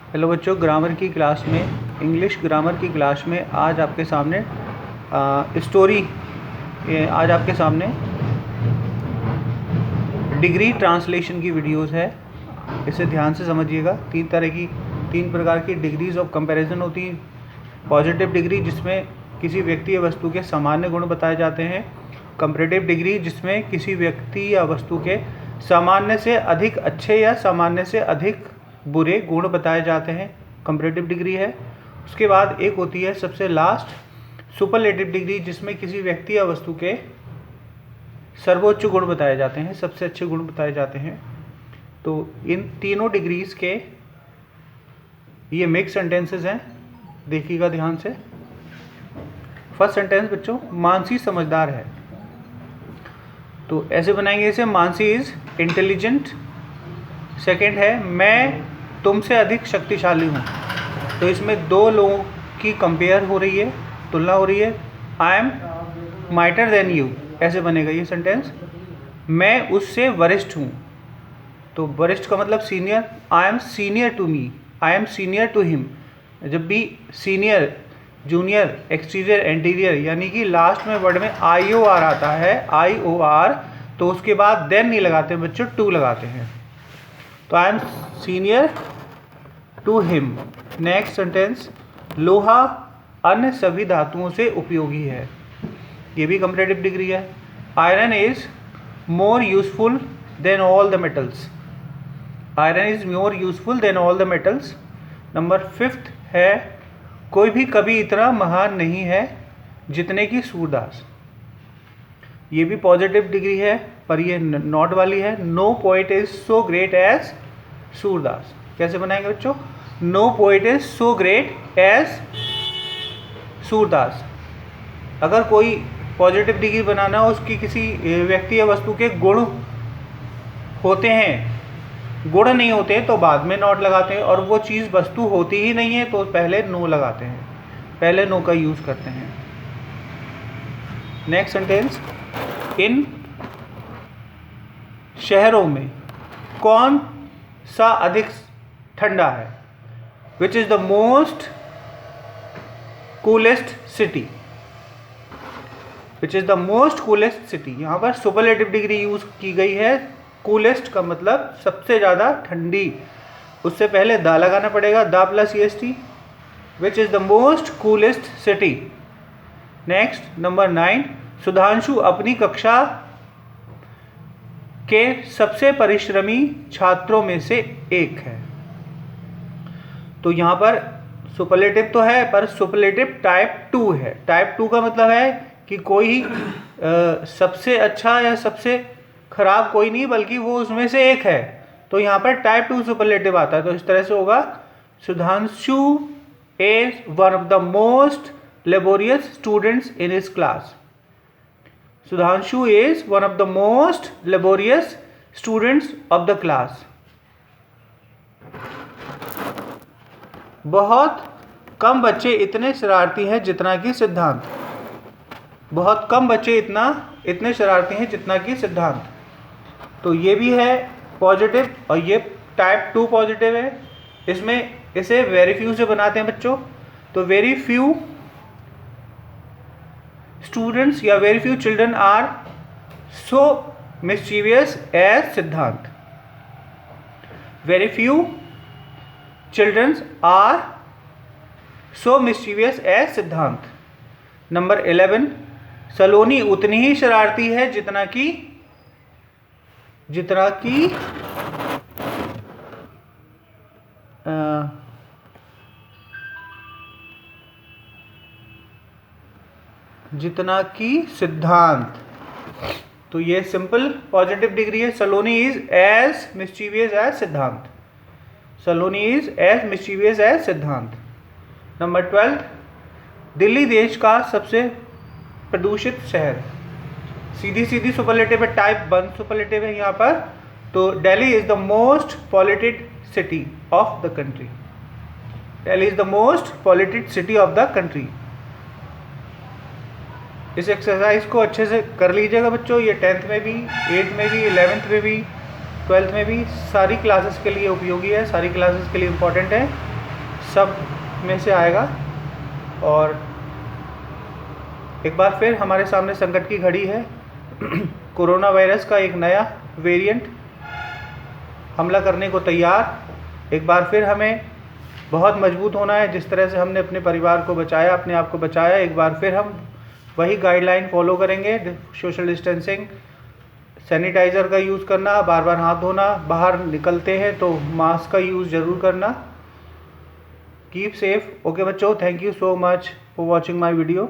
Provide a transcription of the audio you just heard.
Hello बच्चों, grammar की class में, इंग्लिश ग्रामर की क्लास में आज आपके सामने आज आपके सामने डिग्री ट्रांसलेशन की वीडियोस है। इसे ध्यान से समझिएगा। तीन प्रकार की डिग्रीज ऑफ कंपैरिजन होती हैं। पॉजिटिव डिग्री जिसमें किसी व्यक्ति या वस्तु के सामान्य गुण बताए जाते हैं। कंपैरेटिव डिग्री जिसमें किसी व्यक्ति या वस्तु के सामान्य से अधिक अच्छे या सामान्य से अधिक बुरे गुण बताए जाते हैं, कंपैरेटिव डिग्री है। उसके बाद एक होती है सबसे लास्ट सुपरलेटिव डिग्री, जिसमें किसी व्यक्ति या वस्तु के सर्वोच्च गुण बताए जाते हैं, सबसे अच्छे गुण बताए जाते हैं। तो इन तीनों डिग्रीज के ये मिक्स सेंटेंसेस हैं, देखिएगा ध्यान से। फर्स्ट सेंटेंस बच्चों, मानसी समझदार है। तो ऐसे बनाएंगे इसे, मानसी इज इंटेलिजेंट। सेकंड है, मैं तुमसे अधिक शक्तिशाली हूँ। तो इसमें दो लोगों की कंपेयर हो रही है, तुलना हो रही है। I am mightier than you, ऐसे बनेगा ये सेंटेंस। मैं उससे वरिष्ठ हूँ। तो वरिष्ठ का मतलब senior. I am senior to me, I am senior to him. जब भी सीनियर, जूनियर, एक्सटीरियर, एंटीरियर यानी कि लास्ट में वर्ड में IOR आता है, IOR, तो उसके बाद देन नहीं लगाते बच्चों, टू लगाते हैं। तो I am senior to him. Next sentence, लोहा अन्य सभी धातुओं से उपयोगी है। ये भी कंपैरेटिव डिग्री है। Iron is more useful than all the metals. Iron is more useful than all the metals. Number 5 है, कोई भी कभी इतना महान नहीं है जितने की सूरदास। ये भी पॉजिटिव डिग्री है, पर ये नॉट वाली है। No poet is so great as Surdas. कैसे बनाएंगे बच्चों? No poet is so great as Surdas. अगर कोई पॉजिटिव डिग्री बनाना हो, उसकी किसी व्यक्ति या वस्तु के गुण होते हैं, गुण नहीं होते तो बाद में नॉट लगाते हैं, और वो चीज़ वस्तु होती ही नहीं है तो पहले नो लगाते हैं, पहले नो का यूज़ करते हैं। नेक्स्ट सेंटेंस, इन शहरों में कौन सा अधिक ठंडा है? Which is the most coolest city. Which is the most coolest city. यहाँ पर सुपरलेटिव डिग्री यूज की गई है। कूलेस्ट का मतलब सबसे ज़्यादा ठंडी, उससे पहले दा लगाना पड़ेगा, दा plus EST। Which is the most coolest city. Next number 9, Sudhanshu अपनी कक्षा के सबसे परिश्रमी छात्रों में से एक है। तो यहाँ पर सुपरलेटिव तो है, पर सुपरलेटिव टाइप 2 है। टाइप 2 का मतलब है कि कोई सबसे अच्छा या सबसे खराब कोई नहीं, बल्कि वो उसमें से एक है। तो यहाँ पर टाइप 2 सुपरलेटिव आता है। तो इस तरह से होगा, Sudhanshu is one of the most laborious students in his class. Sudhanshu is one of the most laborious students of the class. बहुत कम बच्चे इतने शरारती हैं जितना कि सिद्धांत। बहुत कम बच्चे इतने शरारती हैं जितना कि सिद्धांत। तो ये भी है पॉजिटिव, और ये टाइप 2 पॉजिटिव है। इसमें इसे वेरी फ्यू से बनाते हैं बच्चों। तो वेरी फ्यू स्टूडेंट्स या very few children are so mischievous as Siddhant. Very few childrens are so mischievous as Siddhant. Number 11, Saloni उतनी ही शरारती है जितना कि सिद्धांत। तो ये सिंपल पॉजिटिव डिग्री है। सलोनी इज एज मिस्चीवियस एज सिद्धांत। सलोनी is as mischievous as Siddhant. Number 12, Delhi देश का सबसे प्रदूषित शहर। सीधी सीधी सुपरलेटिव है, टाइप 1 सुपरलेटिव है यहाँ पर। तो Delhi is the most polluted city of the country. Delhi is the most polluted city of the country. इस एक्सरसाइज को अच्छे से कर लीजिएगा बच्चों। ये 10th में भी, 8th में भी, 11th में भी, 12th में भी, सारी क्लासेस के लिए उपयोगी है, सारी क्लासेस के लिए इम्पोर्टेंट है। सब में से आएगा। और एक बार फिर हमारे सामने संकट की घड़ी है। कोरोना वायरस का एक नया वेरिएंट हमला करने को तैयार। एक बार फिर हमें बहुत मजबूत होना है। जिस तरह से हमने अपने परिवार को बचाया, अपने आप को बचाया, एक बार फिर हम वही गाइडलाइन फॉलो करेंगे। सोशल डिस्टेंसिंग, सैनिटाइज़र का यूज़ करना, बार बार हाथ धोना, बाहर निकलते हैं तो मास्क का यूज़ ज़रूर करना। Keep safe. ओके बच्चों, thank you so much for watching my video.